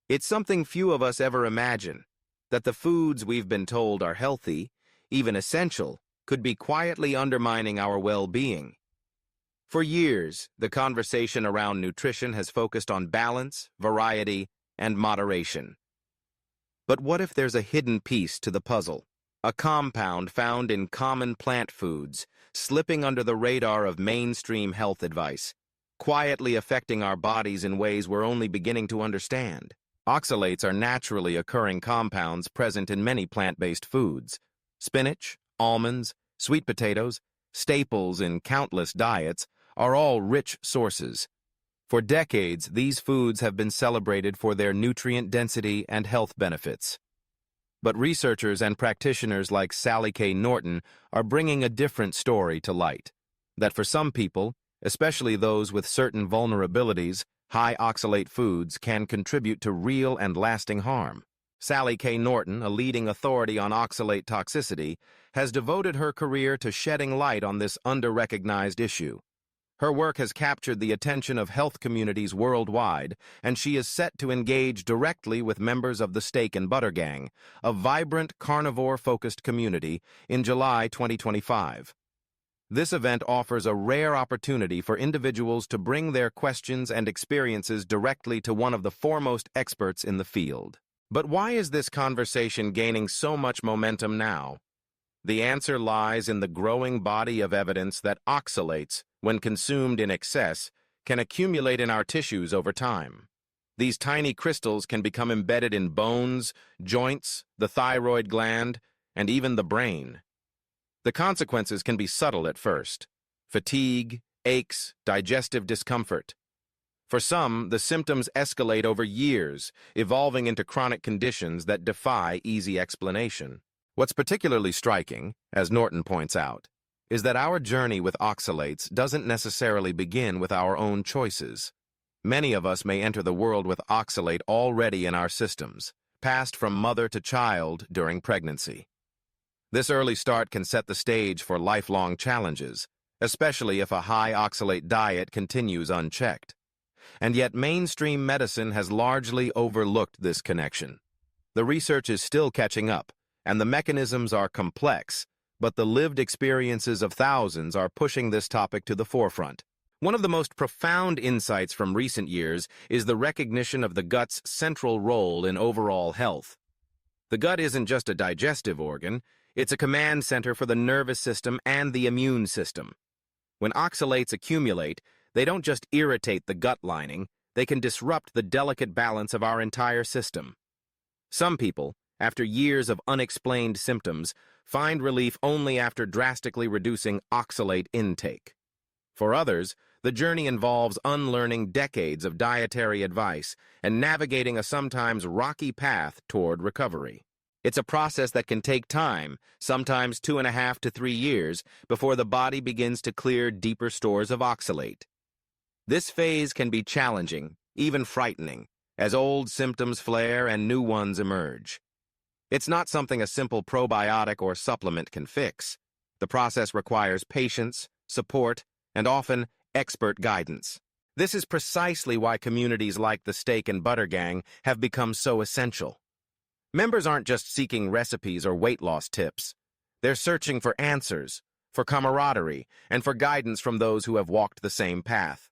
It's something few of us ever imagine, that the foods we've been told are healthy, even essential, could be quietly undermining our well-being. For years, the conversation around nutrition has focused on balance, variety, and moderation. But what if there's a hidden piece to the puzzle? A compound found in common plant foods, slipping under the radar of mainstream health advice, quietly affecting our bodies in ways we're only beginning to understand. Oxalates are naturally occurring compounds present in many plant-based foods. Spinach, almonds, sweet potatoes, staples in countless diets, are all rich sources. For decades, these foods have been celebrated for their nutrient density and health benefits. But researchers and practitioners like Sally K. Norton are bringing a different story to light. That for some people, especially those with certain vulnerabilities, high oxalate foods can contribute to real and lasting harm. Sally K. Norton, a leading authority on oxalate toxicity, has devoted her career to shedding light on this under-recognized issue. Her work has captured the attention of health communities worldwide, and she is set to engage directly with members of the Steak and Butter Gang, a vibrant carnivore-focused community, in July 2025. This event offers a rare opportunity for individuals to bring their questions and experiences directly to one of the foremost experts in the field. But why is this conversation gaining so much momentum now? The answer lies in the growing body of evidence that oxalates, when consumed in excess, can accumulate in our tissues over time. These tiny crystals can become embedded in bones, joints, the thyroid gland, and even the brain. The consequences can be subtle at first: fatigue, aches, digestive discomfort. For some, the symptoms escalate over years, evolving into chronic conditions that defy easy explanation. What's particularly striking, as Norton points out, is that our journey with oxalates doesn't necessarily begin with our own choices. Many of us may enter the world with oxalate already in our systems, passed from mother to child during pregnancy. This early start can set the stage for lifelong challenges, especially if a high oxalate diet continues unchecked. And yet mainstream medicine has largely overlooked this connection. The research is still catching up, and the mechanisms are complex, but the lived experiences of thousands are pushing this topic to the forefront. One of the most profound insights from recent years is the recognition of the gut's central role in overall health. The gut isn't just a digestive organ, it's a command center for the nervous system and the immune system. When oxalates accumulate, they don't just irritate the gut lining, they can disrupt the delicate balance of our entire system. Some people, after years of unexplained symptoms, find relief only after drastically reducing oxalate intake. For others, the journey involves unlearning decades of dietary advice and navigating a sometimes rocky path toward recovery. It's a process that can take time, sometimes 2.5 to 3 years, before the body begins to clear deeper stores of oxalate. This phase can be challenging, even frightening, as old symptoms flare and new ones emerge. It's not something a simple probiotic or supplement can fix. The process requires patience, support, and often expert guidance. This is precisely why communities like the Steak and Butter Gang have become so essential. Members aren't just seeking recipes or weight loss tips. They're searching for answers, for camaraderie, and for guidance from those who have walked the same path.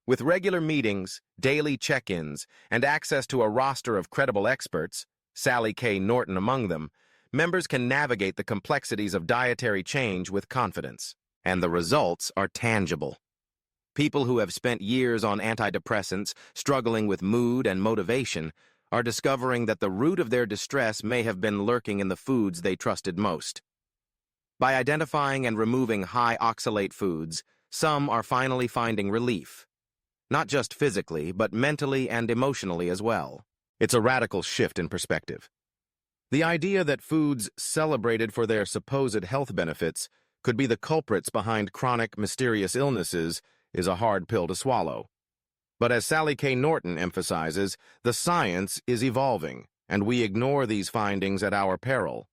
With regular meetings, daily check-ins, and access to a roster of credible experts, Sally K. Norton among them, members can navigate the complexities of dietary change with confidence, and the results are tangible. People who have spent years on antidepressants, struggling with mood and motivation, are discovering that the root of their distress may have been lurking in the foods they trusted most. By identifying and removing high oxalate foods, some are finally finding relief. Not just physically, but mentally and emotionally as well. It's a radical shift in perspective. The idea that foods celebrated for their supposed health benefits could be the culprits behind chronic, mysterious illnesses is a hard pill to swallow. But as Sally K. Norton emphasizes, the science is evolving, and we ignore these findings at our peril.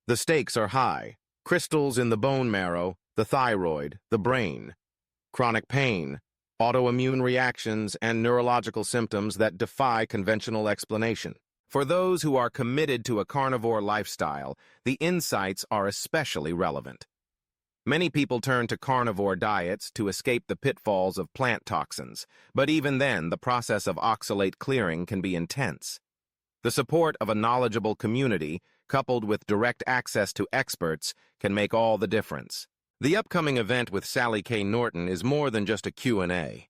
The stakes are high: crystals in the bone marrow, the thyroid, the brain. Chronic pain, autoimmune reactions, and neurological symptoms that defy conventional explanation. For those who are committed to a carnivore lifestyle, the insights are especially relevant. Many people turn to carnivore diets to escape the pitfalls of plant toxins, but even then, the process of oxalate clearing can be intense. The support of a knowledgeable community, coupled with direct access to experts, can make all the difference. The upcoming event with Sally K. Norton is more than just a Q&A.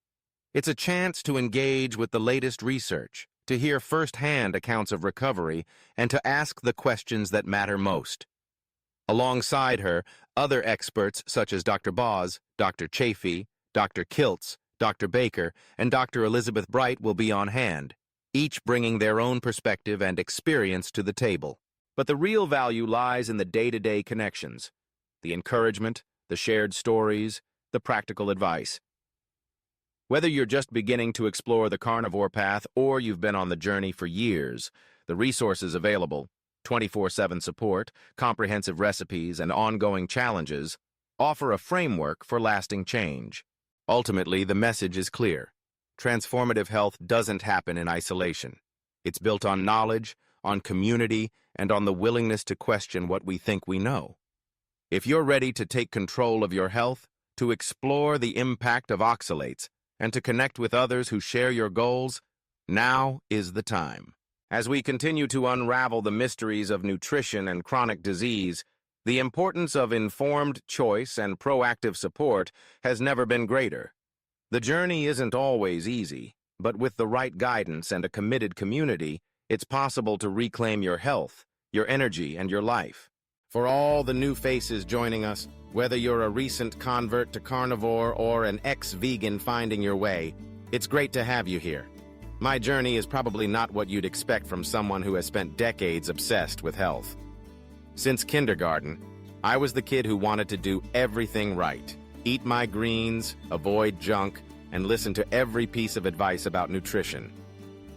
It's a chance to engage with the latest research, to hear firsthand accounts of recovery, and to ask the questions that matter most. Alongside her, other experts such as Dr. Boz, Dr. Chafee, Dr. Kiltz, Dr. Baker, and Dr. Elizabeth Bright will be on hand, each bringing their own perspective and experience to the table. But the real value lies in the day-to-day connections, the encouragement, the shared stories, the practical advice. Whether you're just beginning to explore the carnivore path or you've been on the journey for years, the resources available, 24/7 support, comprehensive recipes, and ongoing challenges offer a framework for lasting change. Ultimately, the message is clear. Transformative health doesn't happen in isolation. It's built on knowledge, on community, and on the willingness to question what we think we know. If you're ready to take control of your health, to explore the impact of oxalates, and to connect with others who share your goals, now is the time. As we continue to unravel the mysteries of nutrition and chronic disease, the importance of informed choice and proactive support has never been greater. The journey isn't always easy, but with the right guidance and a committed community, it's possible to reclaim your health, your energy, and your life. For all the new faces joining us, whether you're a recent convert to carnivore or an ex-vegan finding your way, it's great to have you here. My journey is probably not what you'd expect from someone who has spent decades obsessed with health. Since kindergarten, I was the kid who wanted to do everything right. Eat my greens, avoid junk, and listen to every piece of advice about nutrition.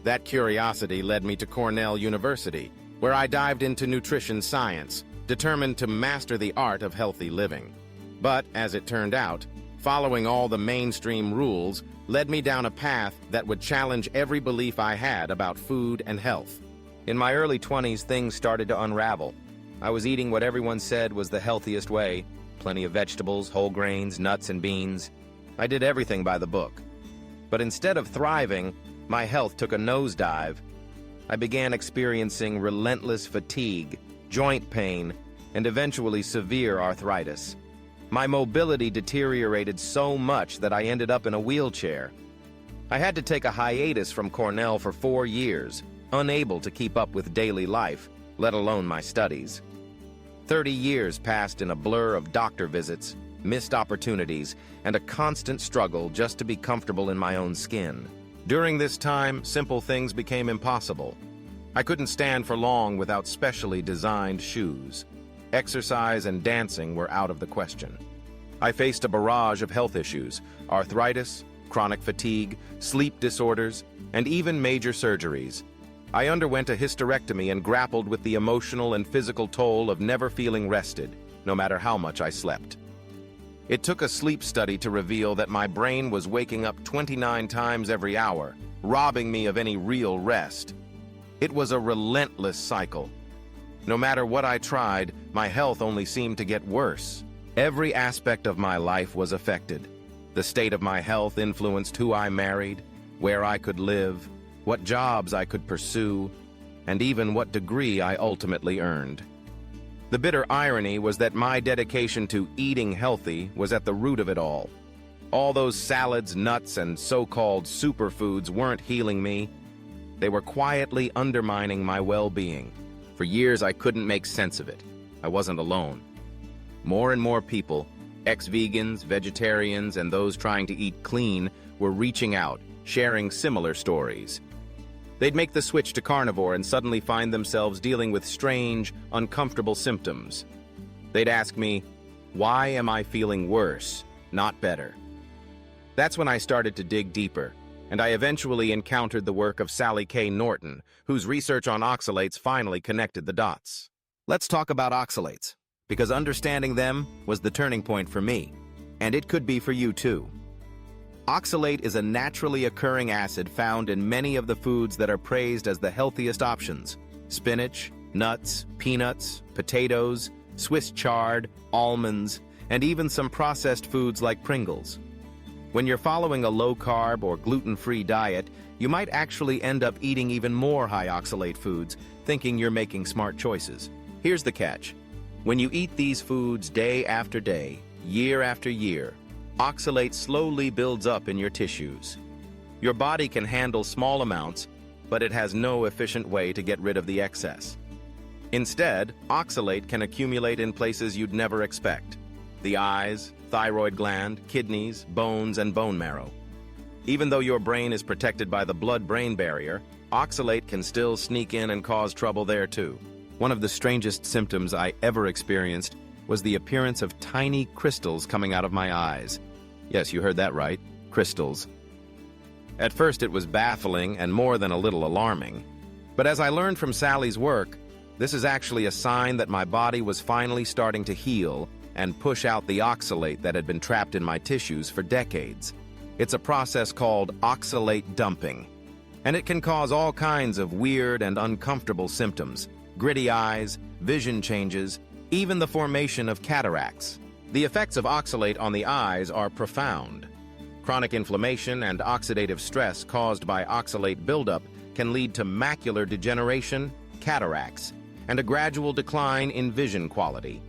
That curiosity led me to Cornell University, where I dived into nutrition science, determined to master the art of healthy living. But, as it turned out, following all the mainstream rules led me down a path that would challenge every belief I had about food and health. In my early 20s, things started to unravel. I was eating what everyone said was the healthiest way, plenty of vegetables, whole grains, nuts, and beans. I did everything by the book. But instead of thriving, my health took a nosedive. I began experiencing relentless fatigue, joint pain, and eventually severe arthritis. My mobility deteriorated so much that I ended up in a wheelchair. I had to take a hiatus from Cornell for 4 years, unable to keep up with daily life, let alone my studies. 30 years passed in a blur of doctor visits, missed opportunities, and a constant struggle just to be comfortable in my own skin. During this time, simple things became impossible. I couldn't stand for long without specially designed shoes. Exercise and dancing were out of the question. I faced a barrage of health issues, arthritis, chronic fatigue, sleep disorders, and even major surgeries. I underwent a hysterectomy and grappled with the emotional and physical toll of never feeling rested, no matter how much I slept. It took a sleep study to reveal that my brain was waking up 29 times every hour, robbing me of any real rest. It was a relentless cycle. No matter what I tried, my health only seemed to get worse. Every aspect of my life was affected. The state of my health influenced who I married, where I could live, what jobs I could pursue, and even what degree I ultimately earned. The bitter irony was that my dedication to eating healthy was at the root of it all. All those salads, nuts, and so-called superfoods weren't healing me. They were quietly undermining my well-being. For years, I couldn't make sense of it. I wasn't alone. More and more people, ex-vegans, vegetarians, and those trying to eat clean, were reaching out, sharing similar stories. They'd make the switch to carnivore and suddenly find themselves dealing with strange, uncomfortable symptoms. They'd ask me, why am I feeling worse, not better? That's when I started to dig deeper, and I eventually encountered the work of Sally K. Norton, whose research on oxalates finally connected the dots. Let's talk about oxalates, because understanding them was the turning point for me, and it could be for you too. Oxalate is a naturally occurring acid found in many of the foods that are praised as the healthiest options: spinach, nuts, peanuts, potatoes, Swiss chard, almonds, and even some processed foods like Pringles. When you're following a low-carb or gluten-free diet, you might actually end up eating even more high oxalate foods, thinking you're making smart choices. Here's the catch. When you eat these foods day after day, year after year, oxalate slowly builds up in your tissues. Your body can handle small amounts, but it has no efficient way to get rid of the excess. Instead, oxalate can accumulate in places you'd never expect: the eyes, thyroid gland, kidneys, bones, and bone marrow. Even though your brain is protected by the blood-brain barrier, oxalate can still sneak in and cause trouble there too. One of the strangest symptoms I ever experienced was the appearance of tiny crystals coming out of my eyes. Yes, you heard that right, crystals. At first it was baffling and more than a little alarming. But as I learned from Sally's work, this is actually a sign that my body was finally starting to heal and push out the oxalate that had been trapped in my tissues for decades. It's a process called oxalate dumping, and it can cause all kinds of weird and uncomfortable symptoms: gritty eyes, vision changes, even the formation of cataracts. The effects of oxalate on the eyes are profound. Chronic inflammation and oxidative stress caused by oxalate buildup can lead to macular degeneration, cataracts, and a gradual decline in vision quality.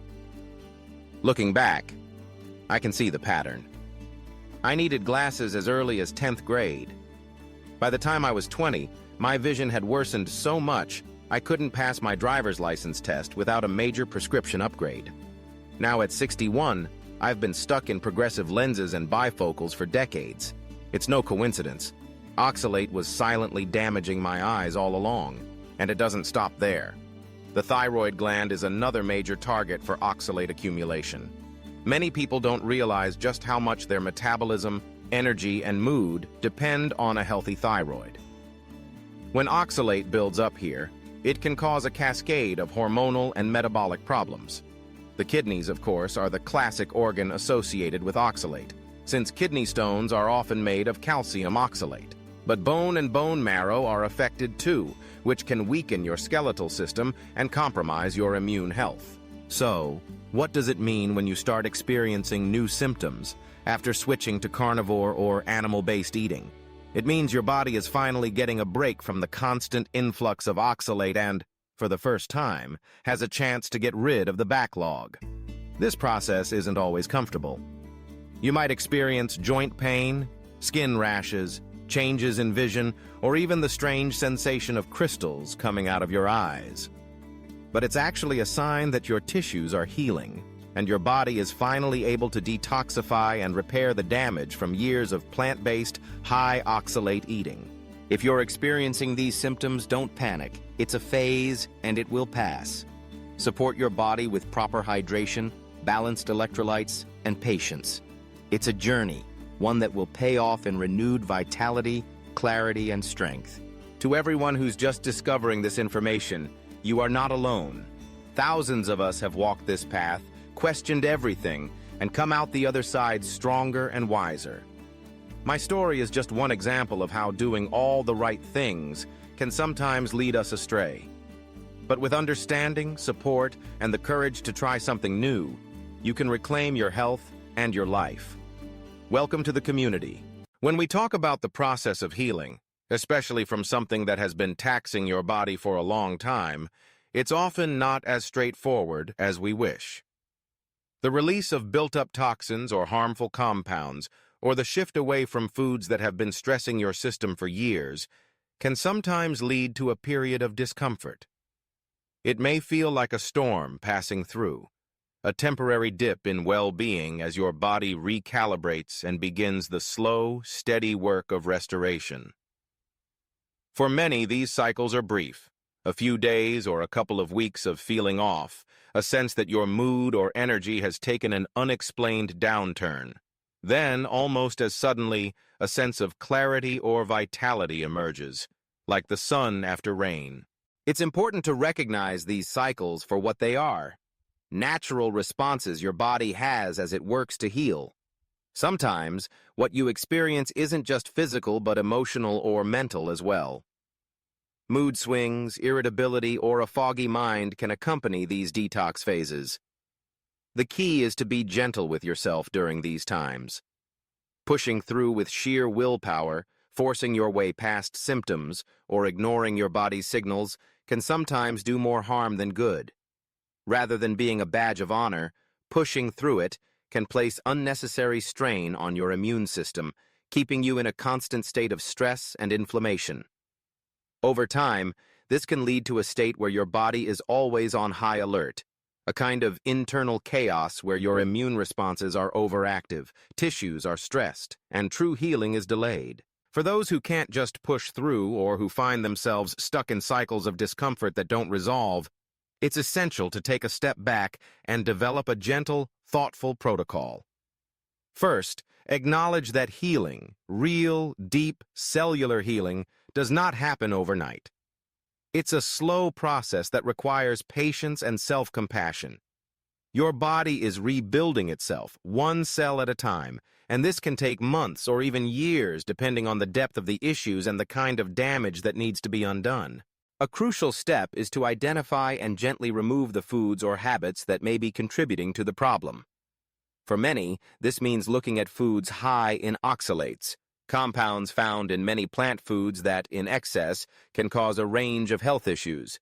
Looking back, I can see the pattern. I needed glasses as early as 10th grade. By the time I was 20, my vision had worsened so much I couldn't pass my driver's license test without a major prescription upgrade. Now at 61, I've been stuck in progressive lenses and bifocals for decades. It's no coincidence. Oxalate was silently damaging my eyes all along, and it doesn't stop there. The thyroid gland is another major target for oxalate accumulation. Many people don't realize just how much their metabolism, energy, and mood depend on a healthy thyroid. When oxalate builds up here, it can cause a cascade of hormonal and metabolic problems. The kidneys, of course, are the classic organ associated with oxalate, since kidney stones are often made of calcium oxalate. But bone and bone marrow are affected too, which can weaken your skeletal system and compromise your immune health. So, what does it mean when you start experiencing new symptoms after switching to carnivore or animal-based eating? It means your body is finally getting a break from the constant influx of oxalate and, for the first time, has a chance to get rid of the backlog. This process isn't always comfortable. You might experience joint pain, skin rashes, changes in vision, or even the strange sensation of crystals coming out of your eyes. But it's actually a sign that your tissues are healing, and your body is finally able to detoxify and repair the damage from years of plant-based, high-oxalate eating. If you're experiencing these symptoms, don't panic. It's a phase, and it will pass. Support your body with proper hydration, balanced electrolytes, and patience. It's a journey, one that will pay off in renewed vitality, clarity, and strength. To everyone who's just discovering this information, you are not alone. Thousands of us have walked this path, questioned everything, and come out the other side stronger and wiser. My story is just one example of how doing all the right things can sometimes lead us astray. But with understanding, support, and the courage to try something new, you can reclaim your health and your life. Welcome to the community. When we talk about the process of healing, especially from something that has been taxing your body for a long time, it's often not as straightforward as we wish. The release of built-up toxins or harmful compounds, or the shift away from foods that have been stressing your system for years, can sometimes lead to a period of discomfort. It may feel like a storm passing through, a temporary dip in well-being as your body recalibrates and begins the slow, steady work of restoration. For many, these cycles are brief, a few days or a couple of weeks of feeling off, a sense that your mood or energy has taken an unexplained downturn. Then, almost as suddenly, a sense of clarity or vitality emerges, like the sun after rain. It's important to recognize these cycles for what they are: natural responses your body has as it works to heal. Sometimes, what you experience isn't just physical but emotional or mental as well. Mood swings, irritability, or a foggy mind can accompany these detox phases. The key is to be gentle with yourself during these times. Pushing through with sheer willpower, forcing your way past symptoms, or ignoring your body's signals can sometimes do more harm than good. Rather than being a badge of honor, pushing through it can place unnecessary strain on your immune system, keeping you in a constant state of stress and inflammation. Over time, this can lead to a state where your body is always on high alert, a kind of internal chaos where your immune responses are overactive, tissues are stressed, and true healing is delayed. For those who can't just push through or who find themselves stuck in cycles of discomfort that don't resolve, it's essential to take a step back and develop a gentle, thoughtful protocol. First, acknowledge that healing, real, deep, cellular healing, does not happen overnight. It's a slow process that requires patience and self-compassion. Your body is rebuilding itself, one cell at a time, and this can take months or even years depending on the depth of the issues and the kind of damage that needs to be undone. A crucial step is to identify and gently remove the foods or habits that may be contributing to the problem. For many, this means looking at foods high in oxalates, compounds found in many plant foods that, in excess, can cause a range of health issues.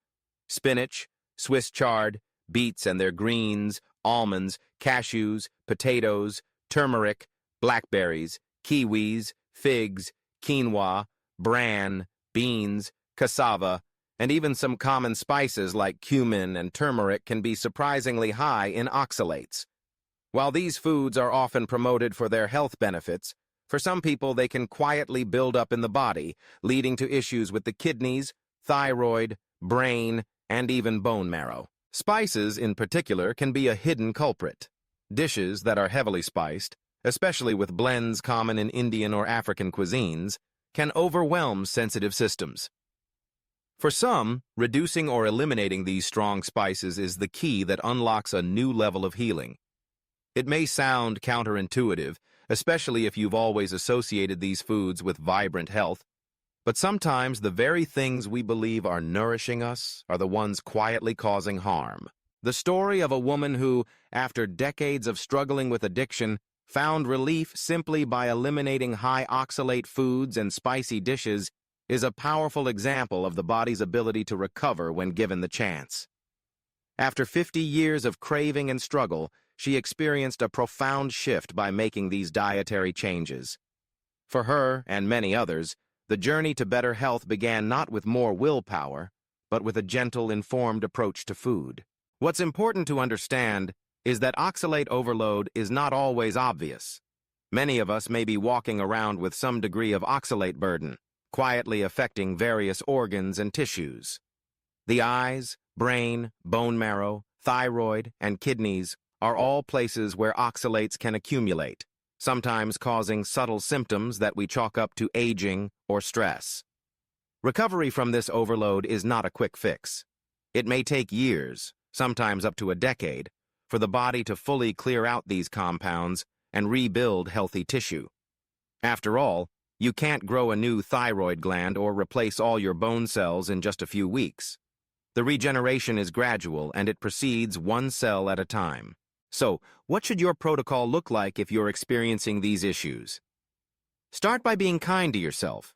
Spinach, Swiss chard, beets and their greens, almonds, cashews, potatoes, turmeric, blackberries, kiwis, figs, quinoa, bran, beans, cassava, and even some common spices like cumin and turmeric can be surprisingly high in oxalates. While these foods are often promoted for their health benefits, for some people they can quietly build up in the body, leading to issues with the kidneys, thyroid, brain, and even bone marrow. Spices, in particular, can be a hidden culprit. Dishes that are heavily spiced, especially with blends common in Indian or African cuisines, can overwhelm sensitive systems. For some, reducing or eliminating these strong spices is the key that unlocks a new level of healing. It may sound counterintuitive, especially if you've always associated these foods with vibrant health, but sometimes the very things we believe are nourishing us are the ones quietly causing harm. The story of a woman who, after decades of struggling with addiction, found relief simply by eliminating high oxalate foods and spicy dishes is a powerful example of the body's ability to recover when given the chance. After 50 years of craving and struggle, she experienced a profound shift by making these dietary changes. For her, and many others, the journey to better health began not with more willpower, but with a gentle, informed approach to food. What's important to understand is that oxalate overload is not always obvious. Many of us may be walking around with some degree of oxalate burden, quietly affecting various organs and tissues. The eyes, brain, bone marrow, thyroid, and kidneys are all places where oxalates can accumulate, sometimes causing subtle symptoms that we chalk up to aging or stress. Recovery from this overload is not a quick fix. It may take years, sometimes up to a decade, for the body to fully clear out these compounds and rebuild healthy tissue. After all, you can't grow a new thyroid gland or replace all your bone cells in just a few weeks. The regeneration is gradual and it proceeds one cell at a time. So, what should your protocol look like if you're experiencing these issues? Start by being kind to yourself.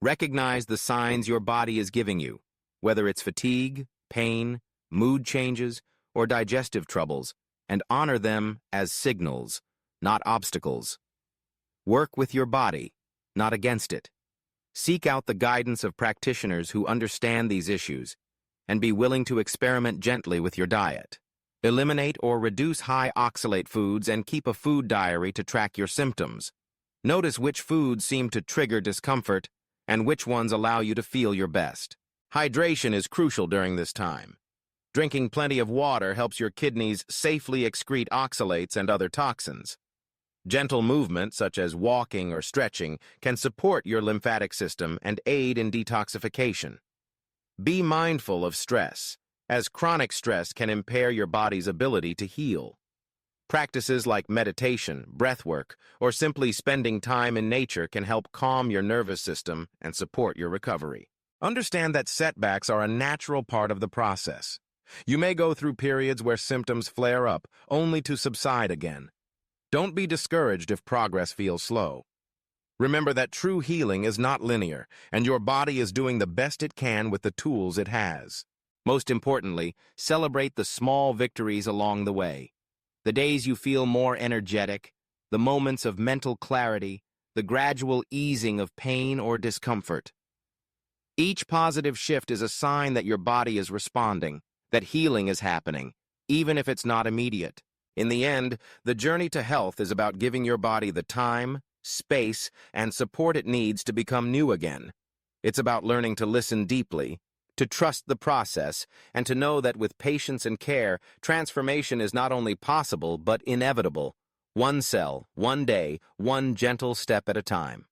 Recognize the signs your body is giving you, whether it's fatigue, pain, mood changes, or digestive troubles, and honor them as signals, not obstacles. Work with your body, not against it. Seek out the guidance of practitioners who understand these issues, and be willing to experiment gently with your diet. Eliminate or reduce high oxalate foods and keep a food diary to track your symptoms. Notice which foods seem to trigger discomfort and which ones allow you to feel your best. Hydration is crucial during this time. Drinking plenty of water helps your kidneys safely excrete oxalates and other toxins. Gentle movement, such as walking or stretching, can support your lymphatic system and aid in detoxification. Be mindful of stress, as chronic stress can impair your body's ability to heal. Practices like meditation, breathwork, or simply spending time in nature can help calm your nervous system and support your recovery. Understand that setbacks are a natural part of the process. You may go through periods where symptoms flare up, only to subside again. Don't be discouraged if progress feels slow. Remember that true healing is not linear, and your body is doing the best it can with the tools it has. Most importantly, celebrate the small victories along the way. The days you feel more energetic, the moments of mental clarity, the gradual easing of pain or discomfort. Each positive shift is a sign that your body is responding, that healing is happening, even if it's not immediate. In the end, the journey to health is about giving your body the time, space, and support it needs to become new again. It's about learning to listen deeply, to trust the process, and to know that with patience and care, transformation is not only possible but inevitable. One cell, one day, one gentle step at a time.